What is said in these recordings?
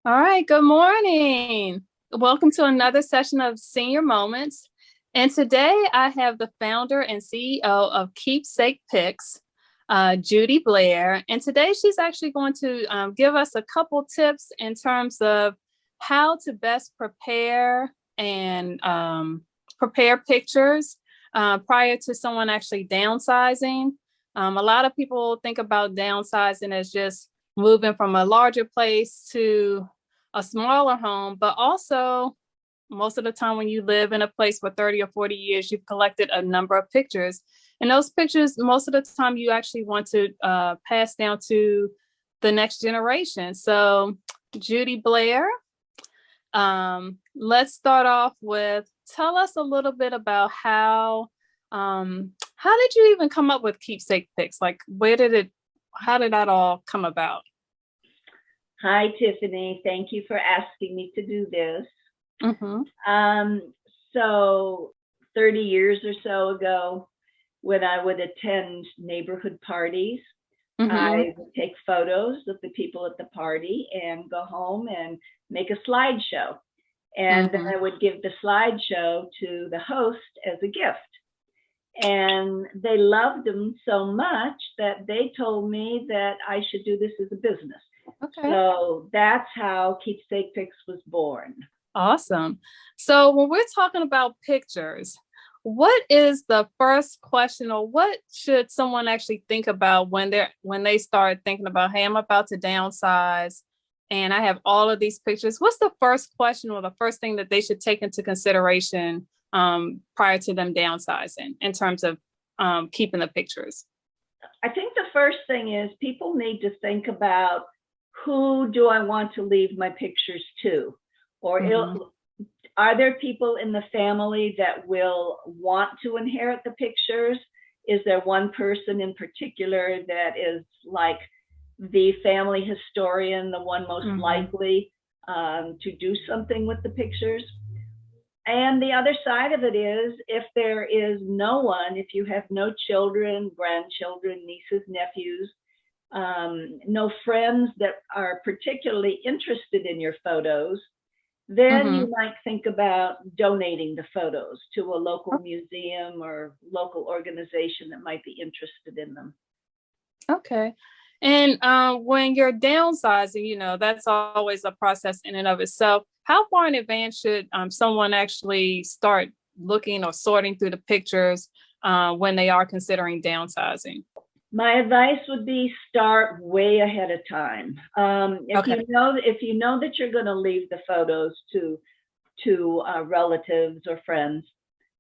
All right, good morning. Welcome to another session of Senior Moments. And today I have the founder and CEO of Keepsake Pics, Judy Blair. And today she's actually going to give us a couple tips in terms of how to best prepare and prepare pictures prior to someone actually downsizing. A lot of people think about downsizing as just moving from a larger place to a smaller home, but also most of the time when you live in a place for 30 or 40 years, you've collected a number of pictures. And those pictures, most of the time, you actually want to pass down to the next generation. So, Judy Blair, let's start off with tell us a little bit about how did you even come up with keepsake pics? Like, how did that all come about? Hi, Tiffany. Thank you for asking me to do this. Mm-hmm. So 30 years or so ago, when I would attend neighborhood parties, Mm-hmm. I would take photos of the people at the party and go home and make a slideshow. And then Mm-hmm. I would give the slideshow to the host as a gift. And they loved them so much that they told me that I should do this as a business. Okay. So that's how Keepsake Pics was born. Awesome. So when we're talking about pictures, what is the first question or what should someone actually think about when they start thinking about, hey, I'm about to downsize and I have all of these pictures? What's the first question or the first thing that they should take into consideration prior to them downsizing in terms of keeping the pictures? I think the first thing is people need to think about who do I want to leave my pictures to? Or Mm-hmm. are there people in the family that will want to inherit the pictures? Is there one person in particular that is like the family historian, the one most Mm-hmm. likely to do something with the pictures? And the other side of it is if there is no one, if you have no children, grandchildren, nieces, nephews, no friends that are particularly interested in your photos, then Mm-hmm. you might think about donating the photos to a local museum or local organization that might be interested in them. Okay. And when you're downsizing, that's always a process in and of itself. How far in advance should someone actually start looking or sorting through the pictures when they are considering downsizing? My advice would be start way ahead of time. Okay. If you know that you're going to leave the photos to relatives or friends,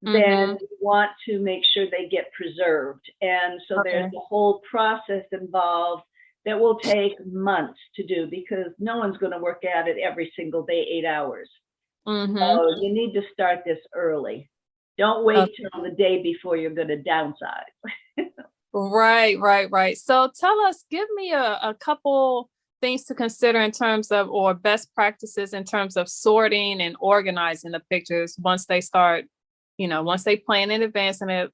then Mm-hmm. you want to make sure they get preserved. And so there's Okay. a whole process involved that will take months to do because no one's going to work at it every single day, 8 hours. Mm-hmm. So you need to start this early. Don't wait Okay. till the day before you're going to downsize. Right, right, right. So tell us, give me a couple things to consider in terms of, or best practices in terms of sorting and organizing the pictures once they start, once they plan in advance and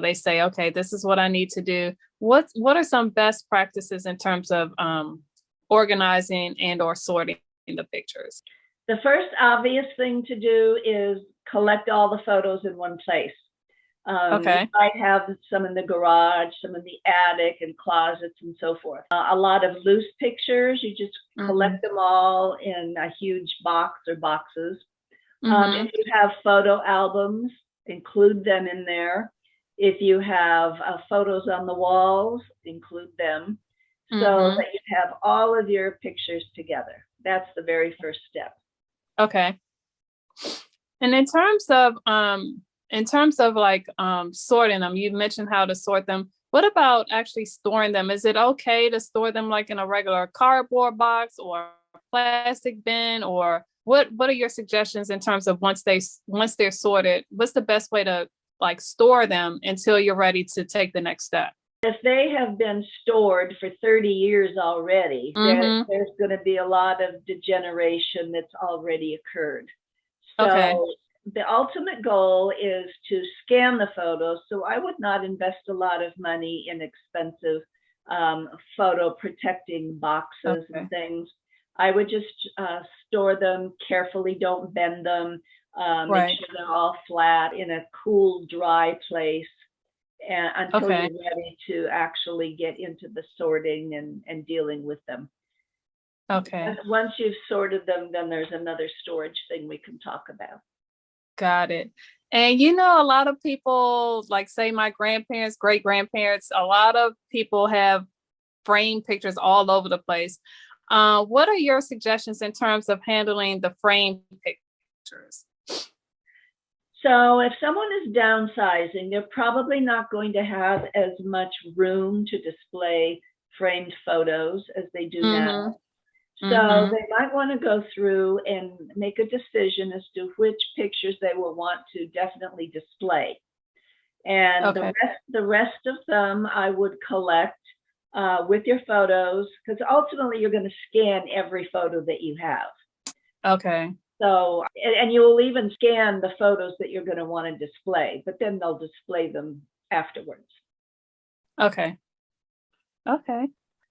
they say, okay, this is what I need to do. What are some best practices in terms of organizing and or sorting the pictures? The first obvious thing to do is collect all the photos in one place. You Okay. might have some in the garage, some in the attic and closets and so forth. A lot of loose pictures, you just Mm-hmm. collect them all in a huge box or boxes. Mm-hmm. If you have photo albums, include them in there. If you have photos on the walls, include them so Mm-hmm. that you have all of your pictures together. That's the very first step. Okay. And in terms of like sorting them, you mentioned how to sort them. What about actually storing them? Is it okay to store them like in a regular cardboard box or plastic bin, or what are your suggestions in terms of once they're sorted, what's the best way to like store them until you're ready to take the next step? If they have been stored for 30 years already, Mm-hmm. there's going to be a lot of degeneration that's already occurred. Okay. So the ultimate goal is to scan the photos. So I would not invest a lot of money in expensive photo protecting boxes and Okay. things. I would just store them carefully, don't bend them, make Right. sure they're all flat in a cool, dry place until Okay. you're ready to actually get into the sorting and dealing with them. Okay. Once you've sorted them, then there's another storage thing we can talk about. Got it. And you know, a lot of people, like say my grandparents, great grandparents, a lot of people have frame pictures all over the place. What are your suggestions in terms of handling the frame pictures? So if someone is downsizing, they're probably not going to have as much room to display framed photos as they do Mm-hmm. now. So Mm-hmm. they might want to go through and make a decision as to which pictures they will want to definitely display. And Okay. the rest of them I would collect with your photos, because ultimately you're going to scan every photo that you have. Okay. So, and you will even scan the photos that you're going to want to display, but then they'll display them afterwards. Okay. Okay.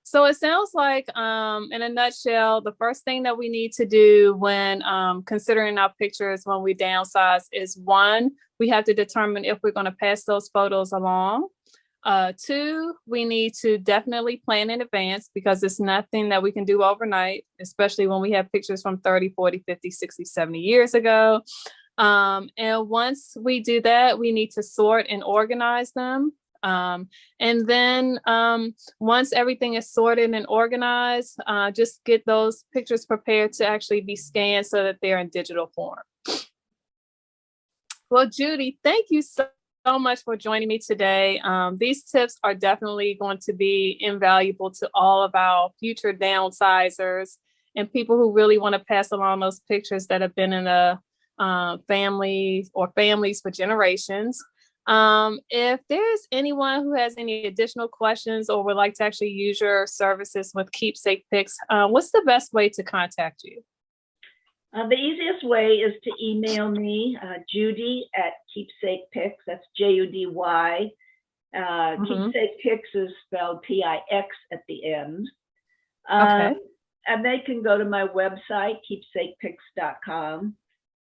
So it sounds like, in a nutshell, the first thing that we need to do when considering our pictures when we downsize is one, we have to determine if we're going to pass those photos along. Two, we need to definitely plan in advance because it's nothing that we can do overnight, especially when we have pictures from 30, 40, 50, 60, 70 years ago. And once we do that, we need to sort and organize them. And then once everything is sorted and organized, just get those pictures prepared to actually be scanned so that they're in digital form. Well, Judy, thank you so much for joining me today. These tips are definitely going to be invaluable to all of our future downsizers and people who really want to pass along those pictures that have been in a family or families for generations. If there's anyone who has any additional questions or would like to actually use your services with Keepsake Pics, what's the best way to contact you? The easiest way is to email me, Judy at Keepsake Pics. That's Judy. Keepsake Pics is spelled Pix at the end. Okay. And they can go to my website, keepsakepics.com,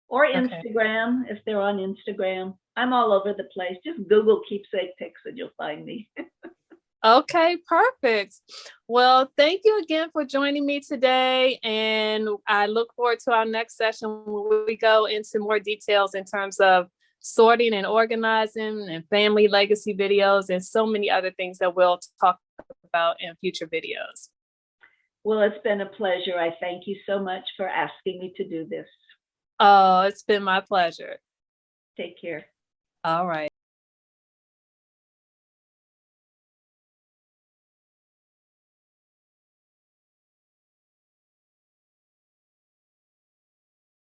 or Okay. Instagram if they're on Instagram. I'm all over the place. Just Google Keepsake Pics and you'll find me. Okay, perfect. Well, thank you again for joining me today. And I look forward to our next session where we go into more details in terms of sorting and organizing and family legacy videos and so many other things that we'll talk about in future videos. Well, it's been a pleasure. I thank you so much for asking me to do this. Oh, it's been my pleasure. Take care. All right.